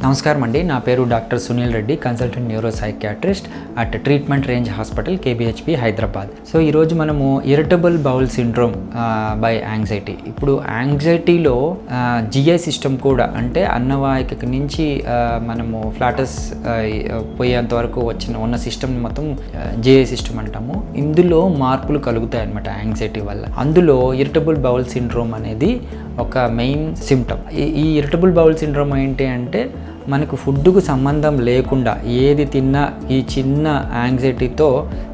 నమస్కారం అండి, నా పేరు doctor Sunil Reddy, consultant neuro psychiatrist at treatment range hospital KBHP Hyderabad. So ఈరోజు మనము irritable bowel syndrome by anxiety. ఇప్పుడు యాంగ్జైటీలో GI సిస్టమ్ కూడా, అంటే అన్నవాహిక నుంచి మనము ఫ్లాటస్ పోయేంత వరకు ఉన్న సిస్టమ్ మొత్తం GI సిస్టమ్ అంటాము. ఇందులో మార్పులు కలుగుతాయి అన్నమాట యాంగ్జైటీ వల్ల. అందులో ఇరిటబుల్ బౌల్ సిండ్రోమ్ అనేది ఒక మెయిన్ సిమ్టమ్. ఈ ఇరిటబుల్ బౌల్ సిండ్రోమ్ ఏంటి అంటే, మనకు ఫుడ్కు సంబంధం లేకుండా ఏది తిన్నా ఈ చిన్న యాంగ్జైటీతో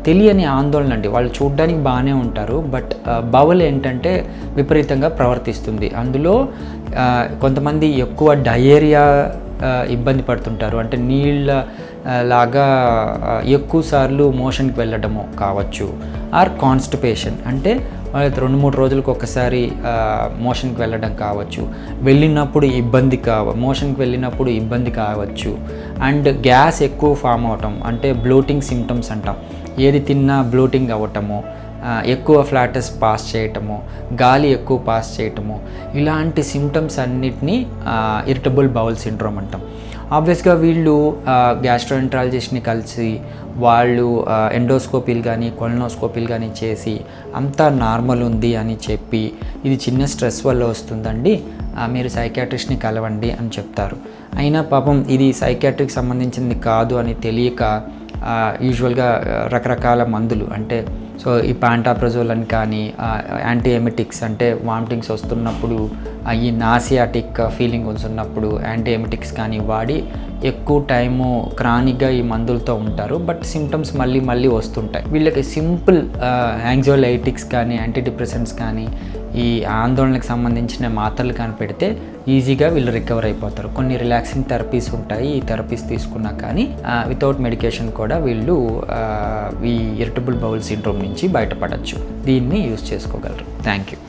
తెలియని ఆందోళన అండి. వాళ్ళు చూడడానికి బాగానే ఉంటారు, బట్ బౌల్ ఏంటంటే విపరీతంగా ప్రవర్తిస్తుంది. అందులో కొంతమంది ఎక్కువ డయేరియా ఇబ్బంది పడుతుంటారు, అంటే నీళ్ళ లాగా ఎక్కువ సార్లు మోషన్కి వెళ్ళడము కావచ్చు. ఆర్ కాన్స్టిపేషన్, అంటే 2-3 రోజులకు ఒకసారి మోషన్కి వెళ్ళడం కావచ్చు. మోషన్కి వెళ్ళినప్పుడు ఇబ్బంది కావచ్చు. అండ్ గ్యాస్ ఎక్కువ ఫామ్ అవటం, అంటే బ్లోటింగ్ సిమ్టమ్స్ అంటాం. ఏది తిన్నా బ్లోటింగ్ అవ్వటము, ఎక్కువ ఫ్లాటస్ పాస్ చేయటము, గాలి ఎక్కువ పాస్ చేయటము, ఇలాంటి సిమ్టమ్స్ అన్నిటినీ ఇరిటబుల్ బౌల్ సిండ్రోమ్ అంటాం. ఆబ్వియస్గా వీళ్ళు గ్యాస్ట్రోఎంట్రాలజిస్ట్ని కలిసి వాళ్ళు ఎండోస్కోపీలు కానీ కొలనోస్కోపీలు కానీ చేసి అంతా నార్మల్ ఉంది అని చెప్పి, ఇది చిన్న స్ట్రెస్ వల్ల వస్తుందండి, మీరు సైకియాట్రిస్ట్ని కలవండి అని చెప్తారు. అయినా పాపం ఇది సైకియాట్రిక్ సంబంధించింది కాదు అని తెలియక యూజువల్గా రకరకాల మందులు, అంటే సో ఈ పాంటాప్రజోల్ అని కానీ, యాంటీఎమిటిక్స్ అంటే వామిటింగ్స్ వస్తున్నప్పుడు, ఈ నాసియాటిక్ ఫీలింగ్ వస్తున్నప్పుడు యాంటీఎమిటిక్స్ కానీ వాడి ఎక్కువ టైము క్రానిక్గా ఈ మందులతో ఉంటారు. బట్ సిమ్టమ్స్ మళ్ళీ వస్తుంటాయి. వీళ్ళకి సింపుల్ యాంగ్జైటిక్స్ కానీ యాంటీడిప్రెసెంట్స్ కానీ ఈ ఆందోళనకు సంబంధించిన మాత్రలు కానీ పెడితే ఈజీగా వీళ్ళు రికవర్ అయిపోతారు. కొన్ని రిలాక్సింగ్ థెరపీస్ ఉంటాయి, ఈ థెరపీస్ తీసుకున్నా కానీ వితౌట్ మెడికేషన్ కూడా వీళ్ళు ఈ ఇరిటబుల్ బౌల్ సిండ్రోమ్ నుంచి బయటపడవచ్చు. దీన్ని యూజ్ చేసుకోగలరు. Thank you.